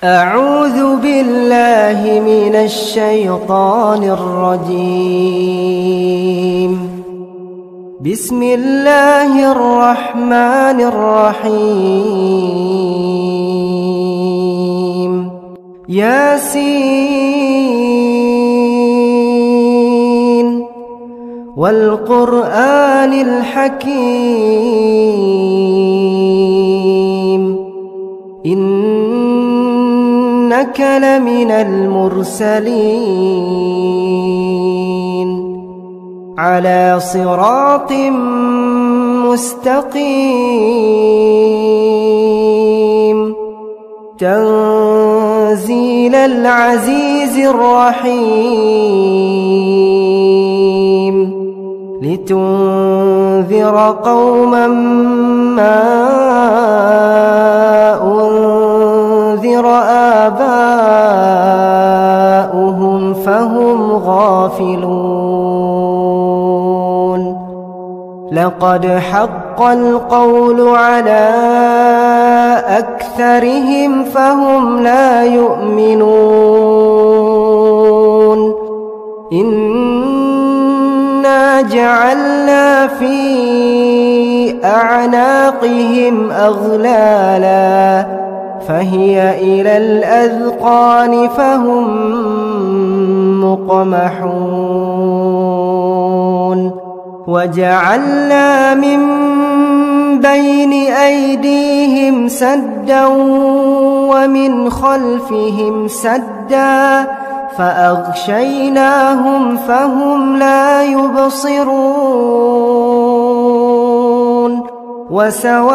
أعوذ بالله من الشيطان الرجيم. بسم الله الرحمن الرحيم. ياسين والقرآن الحكيم. إنك لمن المرسلين على صراط مستقيم. تنزيل العزيز الرحيم. لتنذر قوما ما أنذر آباؤهم فهم غافلون. لقد حق القول على أكثرهم فهم لا يؤمنون. إنا جعلنا في أعناقهم أغلالا فهي إلى الأذقان فهم مقمحون. وجعلنا من بين أيديهم سدا ومن خلفهم سدا فأغشيناهم فهم لا يبصرون. وسواء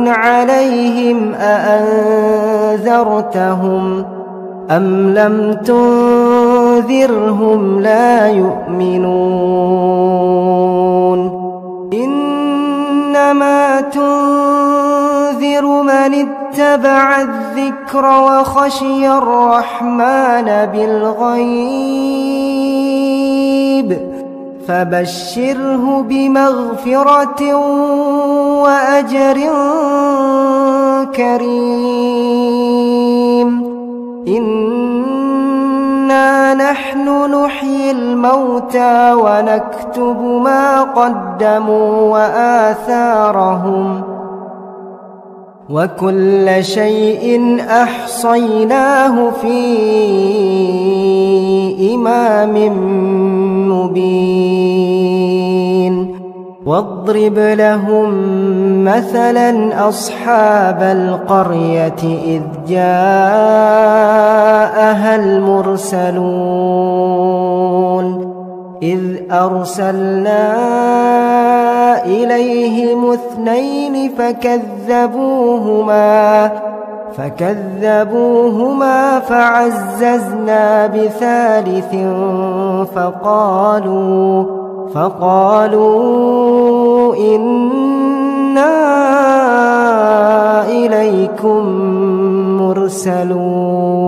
عليهم أأنذرتهم أم لم تنذرهم لا يؤمنون. إنما تنذر من اتبع الذكر وخشي الرحمن بالغيب فبشره بمغفرة وأجر كريم. إنا نحن نحيي الموتى ونكتب ما قدموا وآثارهم وكل شيء أحصيناه في إمام مبين. واضرب لهم مثلا أصحاب القرية إذ جاءها المرسلون. إذ أرسلنا إليهم اثنين فكذبوهما فعززنا بثالث فقالوا إنا إليكم مرسلون.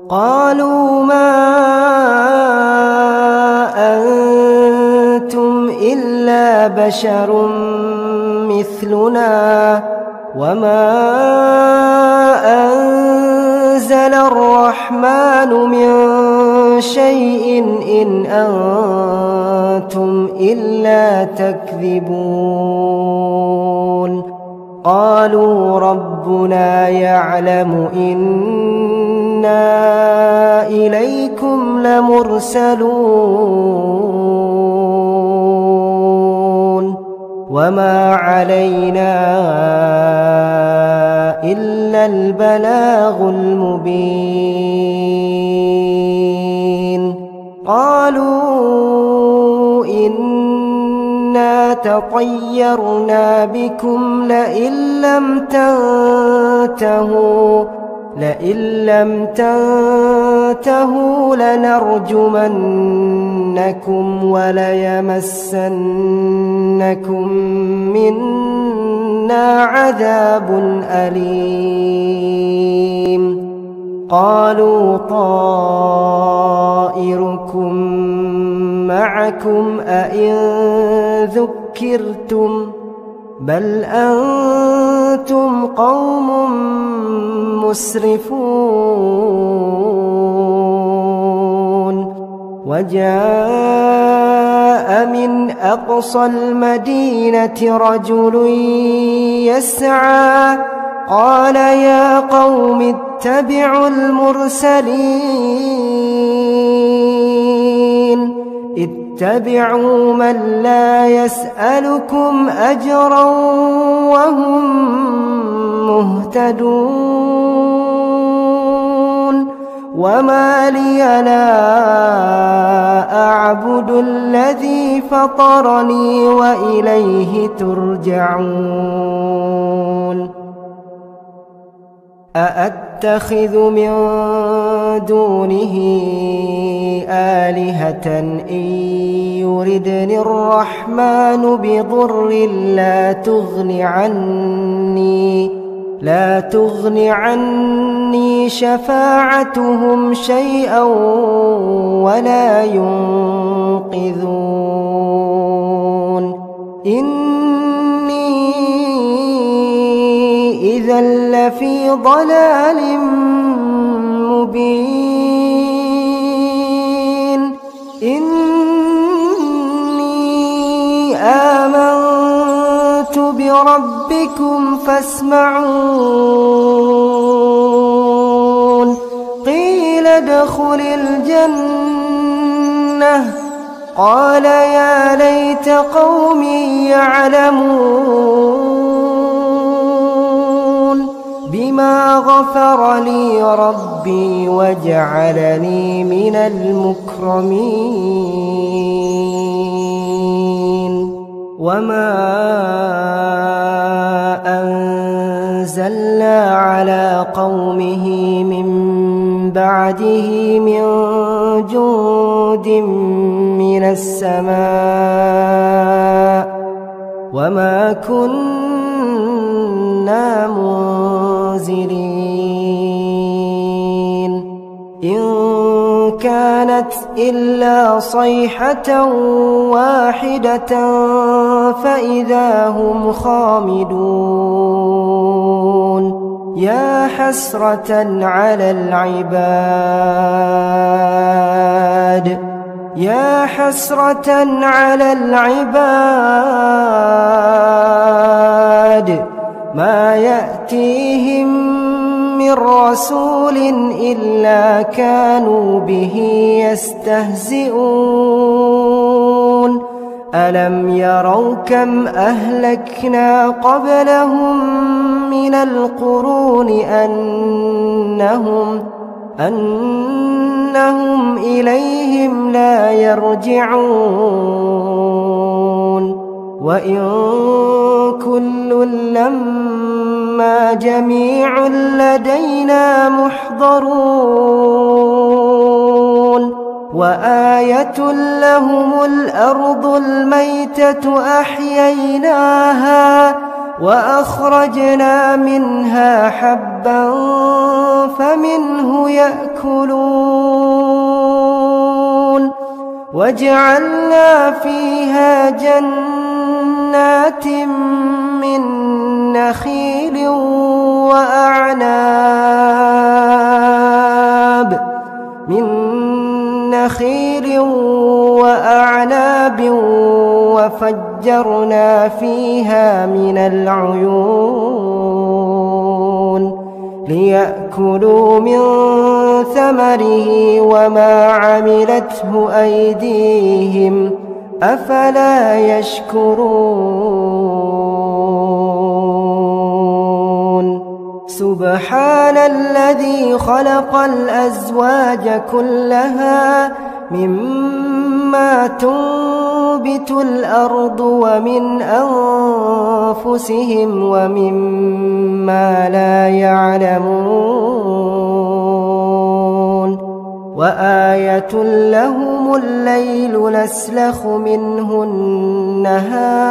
قالوا ما أنتم إلا بشر مثلنا وما أنزل الرحمن من شيء إن أنتم إلا تكذبون. قالوا ربنا يعلم إنا إليكم لمرسلون وما علينا إلا البلاغ المبين. قالوا إنا تطيرنا بكم لئن لم تنتهوا لنرجمنكم وليمسنكم منا عذاب أليم. قالوا طائركم معكم أئن بل أنتم قوم مسرفون وجاء من أقصى المدينة رجل يسعى قال يا قوم اتبعوا المرسلين اتبعوا من لا يسألكم أجرا وهم مهتدون وما لي لا أعبد الذي فطرني وإليه ترجعون أأتخذ من دونه آلهة إن يردني الرحمن بضر لا تغن عني شفاعتهم شيئا ولا ينقذون إني إذا لفي ضلال مبين إني آمنت بربكم فاسمعون قيل ادخل الجنة قال يا ليت قومي يعلمون بما غفر لي ربي وجعلني من المكرمين وما أنزلنا على قومه من بعده من جند من السماء وما كنا منزلين إن كانت إلا صيحة واحدة فإذا هم خامدون يا حسرة على العباد ما يأتيهم من رسول إلا كانوا به يستهزئون ألم يروا كم أهلكنا قبلهم من القرون أنهم إليهم لا يرجعون وإن كل لما جميع لدينا محضرون وآية لهم الأرض الميتة أحييناها وأخرجنا منها حبا فمنه يأكلون وجعلنا فيها جنات من نخيل وأعناب وفجرنا فيها من العيون ليأكلوا من ثمره وما عملته أيديهم أفلا يشكرون سبحان الذي خلق الأزواج كلها مما تنبت الأرض ومن أنفسهم ومما لا يعلمون وآية لهم الليل نسلخ منه النهار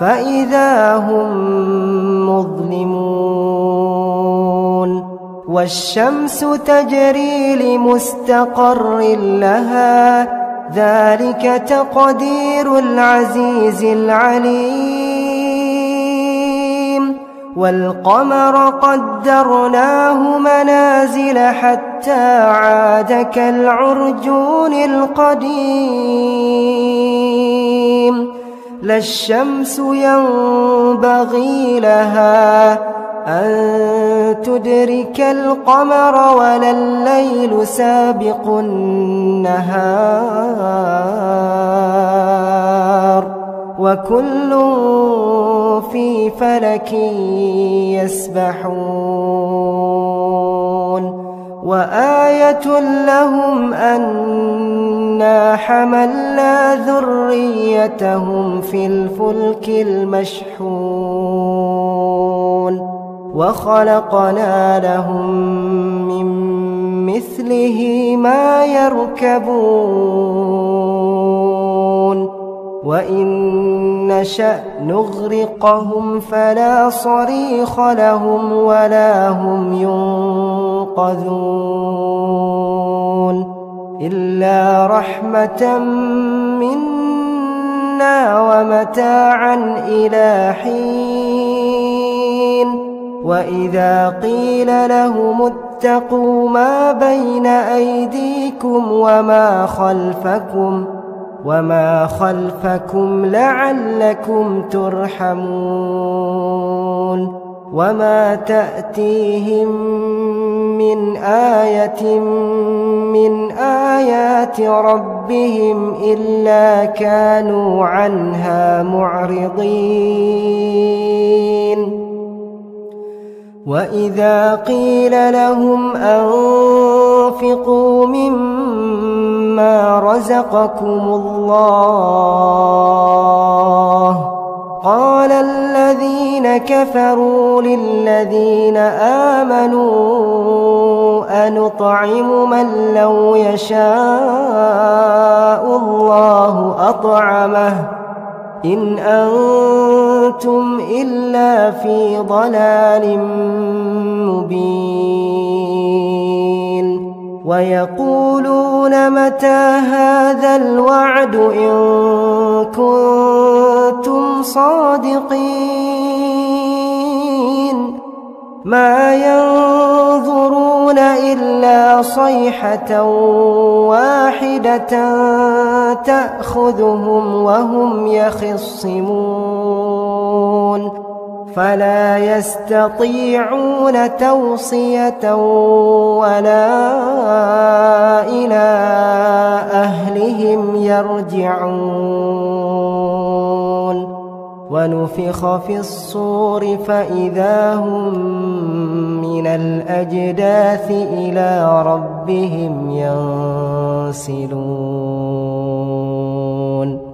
فإذا هم مظلمون والشمس تجري لمستقر لها ذلك تقدير العزيز العليم والقمر قدرناه منازل حتى عاد كالعرجون القديم لا الشمس ينبغي لها أن تدرك القمر ولا الليل سابق النهار وكل في فلك يسبحون وآية لهم أنا حملنا ذريتهم في الفلك المشحون وخلقنا لهم من مثله ما يركبون وإن نشأ نغرقهم فلا صريخ لهم ولا هم ينقذون إلا رحمة منا ومتاعا إلى حين وإذا قيل لهم اتقوا ما بين أيديكم وما خلفكم لعلكم ترحمون وما تأتيهم من آية من آيات ربهم إلا كانوا عنها معرضين وإذا قيل لهم أنفقوا مما رزقكم الله قال الذين كفروا للذين آمنوا أنطعم من لو يشاء الله أطعمه إن أنتم إلا في ضلال مبين ويقولون متى هذا الوعد إن كنتم صادقين ما ينظرون إلا صيحة واحدة تأخذهم وهم يخصمون فلا يستطيعون توصية ولا إلى أهلهم يرجعون ونفخ في الصور فإذا هم من الأجداث إلى ربهم ينسلون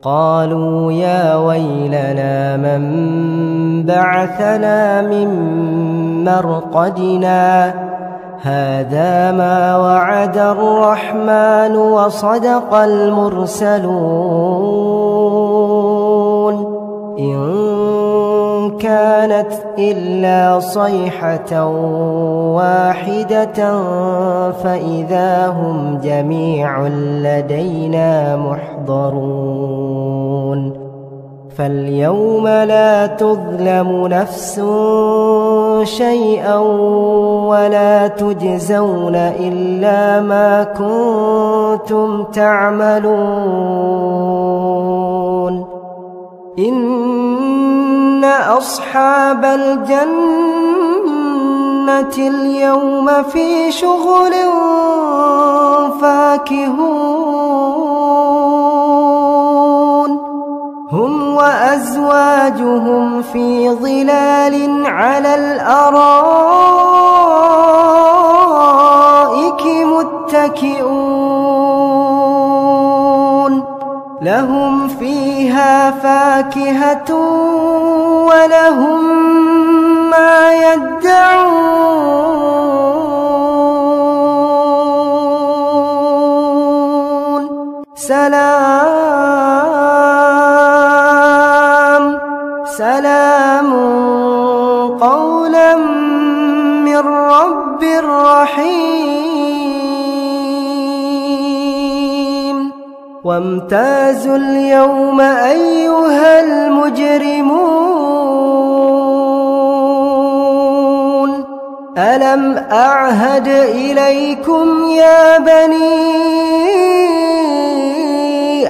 قالوا يا ويلنا من بعثنا من مرقدنا هذا ما وعد الرحمن وصدق المرسلون إن كانت إلا صيحة واحدة فإذا هم جميع لدينا محضرون فاليوم لا تظلم نفس شيئا ولا تجزون إلا ما كنتم تعملون إن أصحاب الجنة اليوم في شغل فاكهون هم وأزواجهم في ظلال على الأرائك متكئون لهم فيها فاكهة ولهم ما يدعون سلام قولا من رب رحيم وامتازوا اليوم أيها المجرمون ألم أعهد إليكم يا بني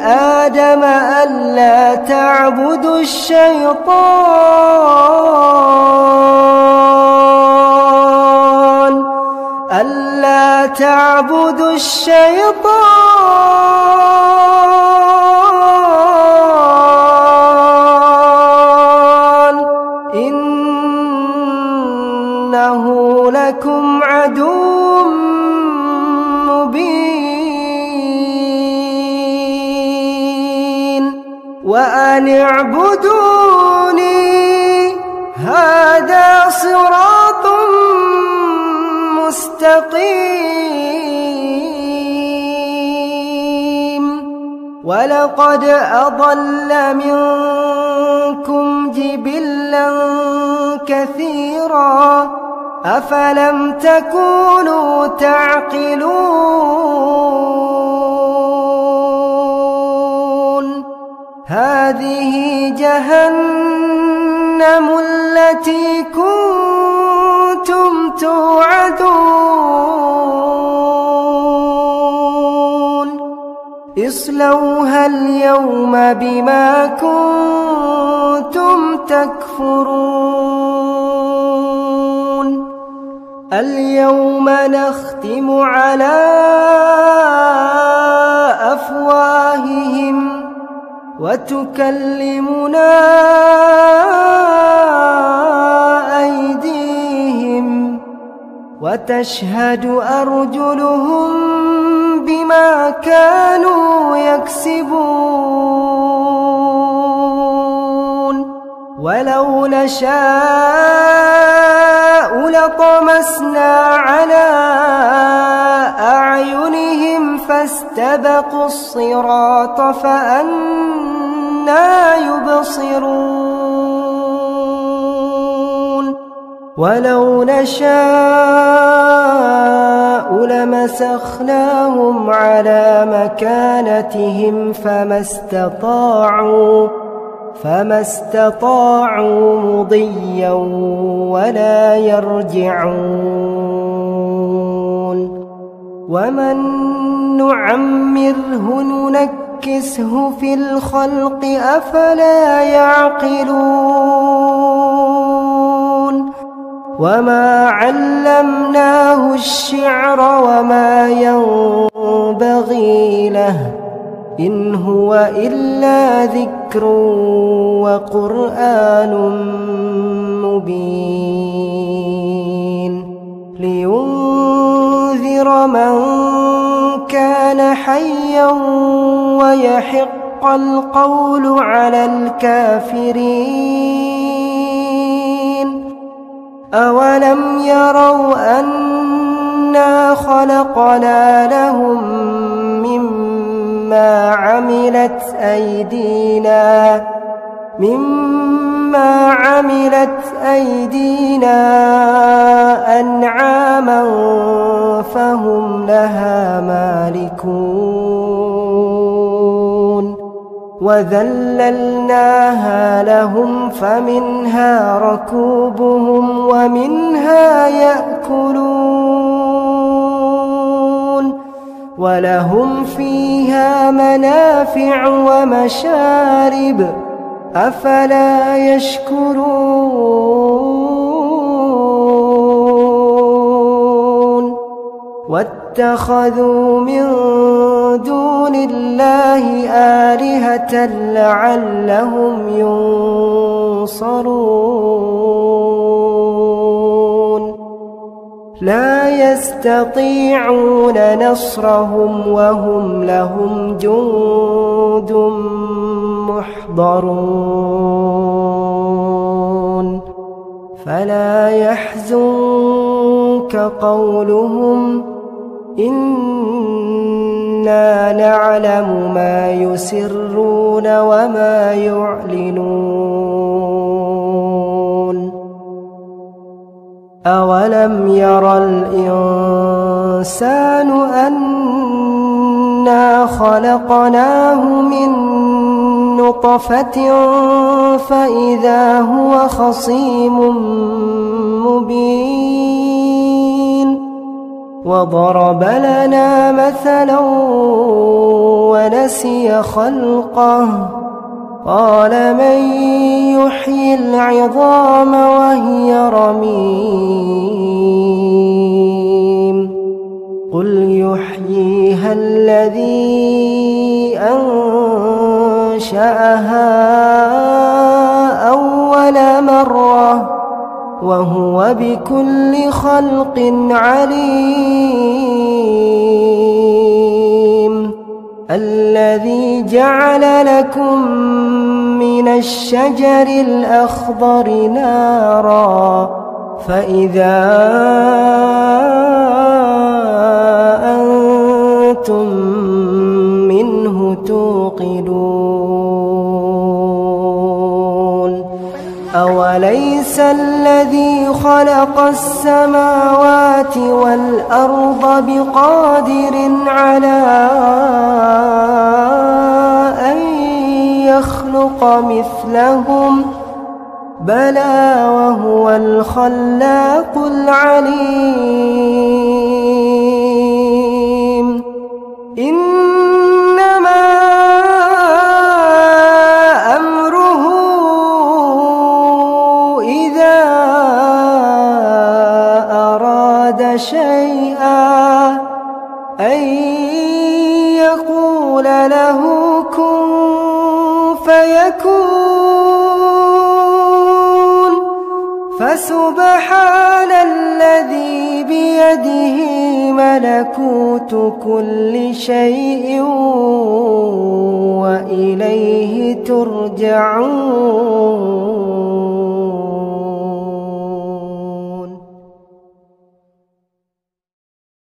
آدم ألا تعبدوا الشيطان إنه لكم عدو مبين وأن اعبدوني هذا صراط مستقيم ولقد أضل منكم جبلا كثيرا أفلم تكونوا تعقلون هذه جهنم التي كنتم توعدون اصلوها اليوم بما كنتم تكفرون اليوم نختم على أفواههم وتكلمنا أيديهم وتشهد أرجلهم بما كانوا يكسبون ولو نشاء لطمسنا على أعينهم فاستبقوا الصراط فأنى يبصرون ولو نشاء لمسخناهم على مكانتهم فما استطاعوا مضيا ولا يرجعون ومن نعمره ننكسه في الخلق أفلا يعقلون وما علمناه الشعر وما ينبغي له إن هو إلا ذكر وقرآن مبين لينذر من كان حيا ويحق القول على الكافرين أولم يروا أنا خلقنا لهم مما عملت أيدينا أنعاما فهم لها مالكون وذللناها لهم فمنها ركوبهم ومنها يأكلون ولهم فيها منافع ومشارب أفلا يشكرون واتخذوا من دون الله آلهة لعلهم ينصرون لا يستطيعون نصرهم وهم لهم جند محضرون فلا يحزنك قولهم إنا نعلم ما يسرون وما يعلنون أولم ير الإنسان أنا إنا خلقناه من نطفة فإذا هو خصيم مبين وضرب لنا مثلا ونسي خلقه قال من يحيي العظام وهي رميم قل يحييها الذي أنشأها أول مرة وهو بكل خلق عليم الذي جعل لكم من الشجر الأخضر نارا فإذا أنتم منه توقدون أوليس الذي خلق السماوات والأرض بقادر على أن يخلق مثلهم بلى وهو الخلاق العليم إنما أمره إذا أراد شيئا أن يقول له كن فيكون فسبحان الذي بيده ملكوت كل شيء وإليه ترجعون.